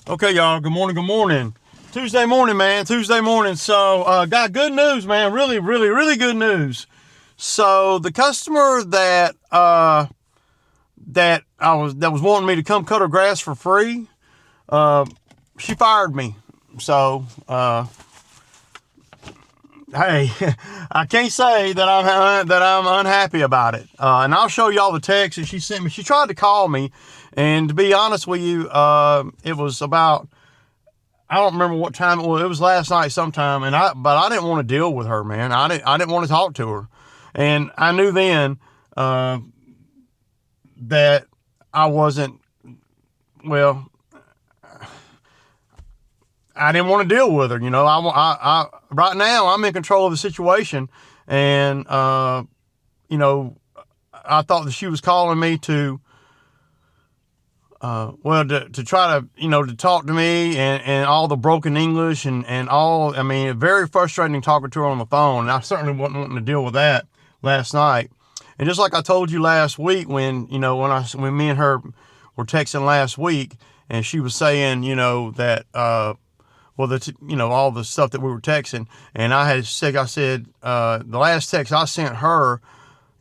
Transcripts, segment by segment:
Okay, y'all. Good morning. Good morning. Tuesday morning, man. Tuesday morning. So, got good news, man. Really, really, really good news. So, the customer that was wanting me to come cut her grass for free, she fired me. So, hey, I can't say that I'm unhappy about it. And I'll show y'all the text that she sent me. She tried to call me, and to be honest with you, it was about, I don't remember what time it was. It was last night sometime, but I didn't want to deal with her, man. I didn't want to talk to her, and I knew then that I wasn't, well, I didn't want to deal with her. You know, I right now I'm in control of the situation, and you know, I thought that she was calling me to to try to, to talk to me, and all the broken English and all, I mean, very frustrating talking to her on the phone. And I certainly wasn't wanting to deal with that last night. And just like I told you last week when me and her were texting last week, and she was saying, that, all the stuff that we were texting, and I said, the last text I sent her,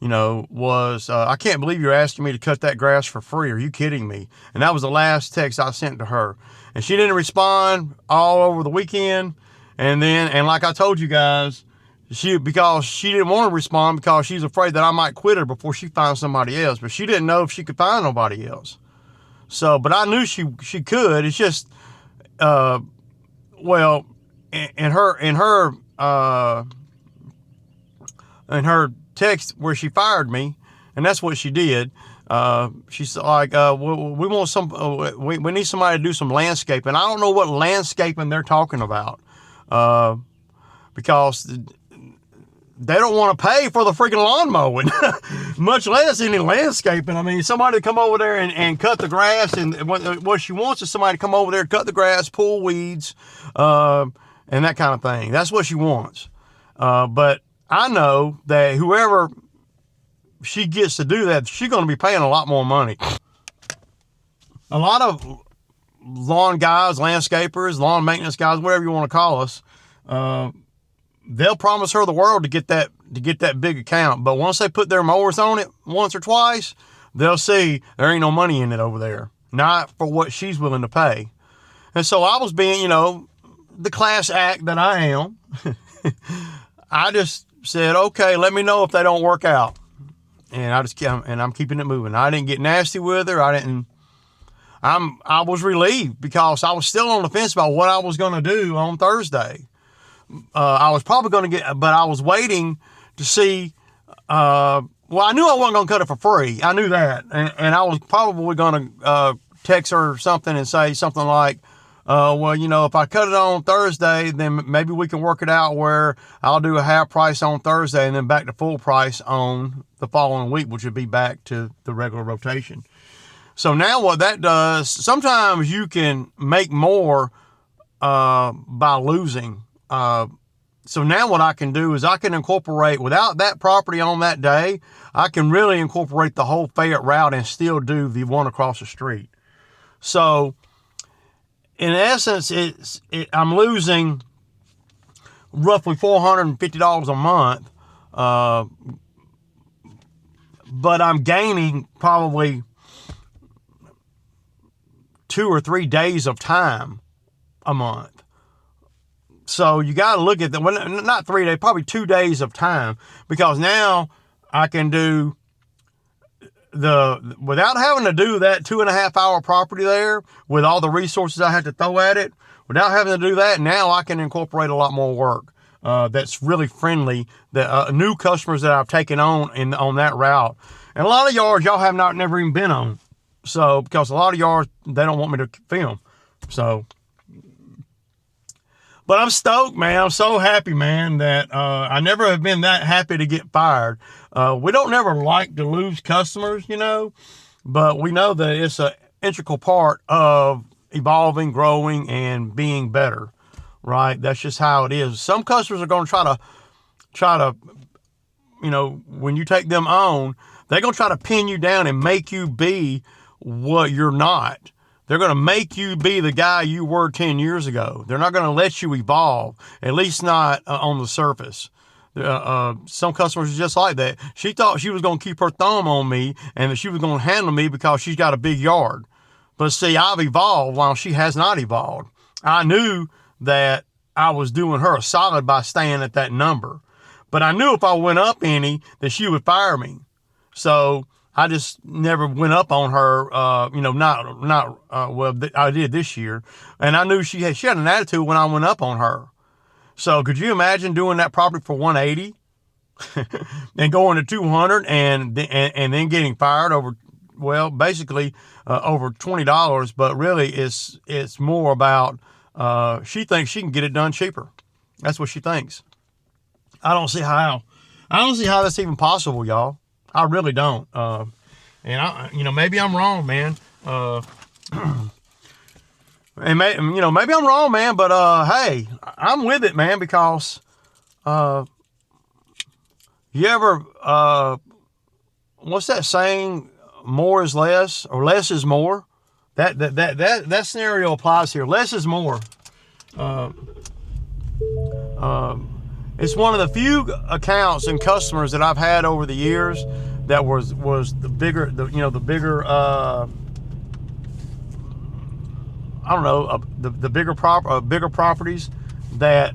was, I can't believe you're asking me to cut that grass for free. Are you kidding me? And that was the last text I sent to her. And she didn't respond all over the weekend. And like I told you guys, because she didn't want to respond because she's afraid that I might quit her before she finds somebody else. But she didn't know if she could find nobody else. So, but I knew she could. It's just, well, in her text where she fired me, and that's what she did. She's like, we want we need somebody to do some landscaping. I don't know what landscaping they're talking about, because they don't want to pay for the freaking lawn mowing, much less any landscaping. I mean, somebody to come over there and cut the grass, and what she wants is somebody to come over there, cut the grass, pull weeds, and that kind of thing. That's what she wants. But I know that whoever she gets to do that, she's going to be paying a lot more money. A lot of lawn guys, landscapers, lawn maintenance guys, whatever you want to call us, they'll promise her the world to get that big account. But once they put their mowers on it once or twice, they'll see there ain't no money in it over there. Not for what she's willing to pay. And so I was being, the class act that I am. I just said, okay, let me know if they don't work out. And I'm keeping it moving. I didn't get nasty with her. I was relieved because I was still on the fence about what I was going to do on Thursday. I was probably going to but I was waiting to see, I knew I wasn't going to cut it for free. I knew that. And I was probably going to text her something and say something like, if I cut it on Thursday, then maybe we can work it out where I'll do a half price on Thursday and then back to full price on the following week, which would be back to the regular rotation. So now what that does, sometimes you can make more by losing. So now what I can do is I can incorporate, without that property on that day, I can really incorporate the whole Fayette route and still do the one across the street. So in essence, I'm losing roughly $450 a month, but I'm gaining probably 2 or 3 days of time a month. So you got to look at not 3 days, probably 2 days of time, because now I can do without having to do that 2.5 hour property there with all the resources I have to throw at it, without having to do that, now I can incorporate a lot more work that's really friendly, that new customers that I've taken on that route. And a lot of yards y'all have never even been on. So, because a lot of yards, they don't want me to film. So, but I'm stoked, man. I'm so happy, man, that I never have been that happy to get fired. We don't never like to lose customers, but we know that it's an integral part of evolving, growing, and being better, right? That's just how it is. Some customers are going to try to, when you take them on, they're going to try to pin you down and make you be what you're not. They're going to make you be the guy you were 10 years ago. They're not going to let you evolve, at least not on the surface. Some customers are just like that. She thought she was going to keep her thumb on me and that she was going to handle me because she's got a big yard. But see, I've evolved while she has not evolved. I knew that I was doing her a solid by staying at that number. But I knew if I went up any, that she would fire me. So I just never went up on her, I did this year. And I knew she had an attitude when I went up on her. So could you imagine doing that property for 180 and going to 200 and then getting fired over, basically over $20, but really it's more about, she thinks she can get it done cheaper. That's what she thinks. I don't see how that's even possible, y'all. I really don't. And maybe I'm wrong, man. And maybe I'm wrong, man, but hey, I'm with it, man, because you ever what's that saying? More is less, or less is more. That scenario applies here. Less is more. It's one of the few accounts and customers that I've had over the years that was the bigger, the bigger, the bigger properties that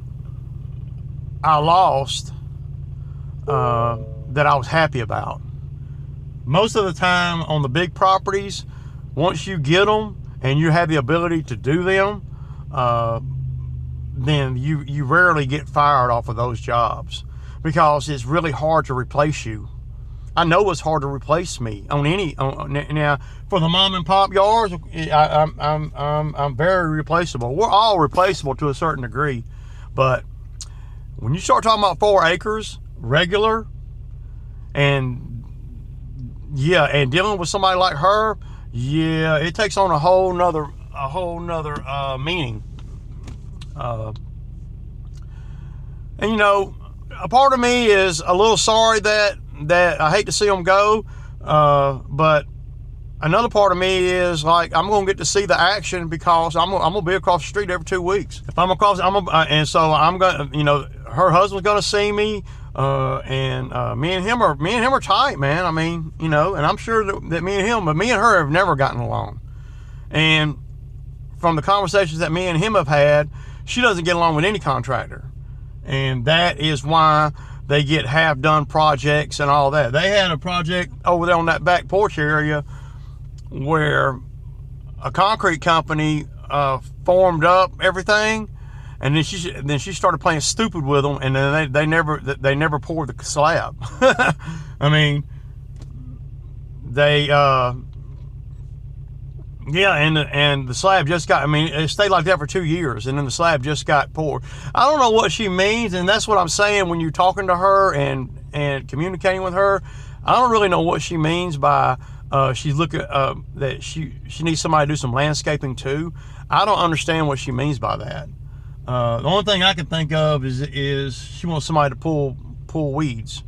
I lost, that I was happy about. Most of the time on the big properties, once you get them and you have the ability to do them, then you rarely get fired off of those jobs because it's really hard to replace you. I know it's hard to replace me now for the mom and pop yards. I'm very replaceable. We're all replaceable to a certain degree, but when you start talking about 4 acres regular and dealing with somebody like her, it takes on a whole nother meaning. And a part of me is a little sorry that I hate to see them go, but another part of me is like, I'm gonna get to see the action because I'm gonna be across the street every 2 weeks. If I'm across, and so I'm gonna, her husband's gonna see me, and me and him are tight, man. I mean, and I'm sure that me and her have never gotten along. And from the conversations that me and him have had, she doesn't get along with any contractor. And that is why they get half-done projects and all that. They had a project over there on that back porch area where a concrete company formed up everything, and then she started playing stupid with them, and then they never poured the slab. I mean, they and the slab just got, it stayed like that for 2 years, and then the slab just got poured. I don't know what she means, and that's what I'm saying when you're talking to her and communicating with her. I don't really know what she means by she's looking that she needs somebody to do some landscaping too. I don't understand what she means by that. The only thing I can think of is she wants somebody to pull weeds.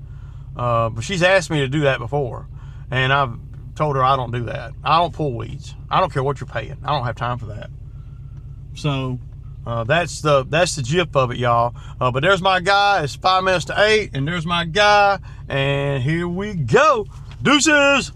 But she's asked me to do that before, and I've told her I don't do that. I don't pull weeds. I don't care what you're paying. I don't have time for that. So that's the gist of it, y'all. But there's my guy. It's 5 minutes to 8, and there's my guy, and here we go. Deuces.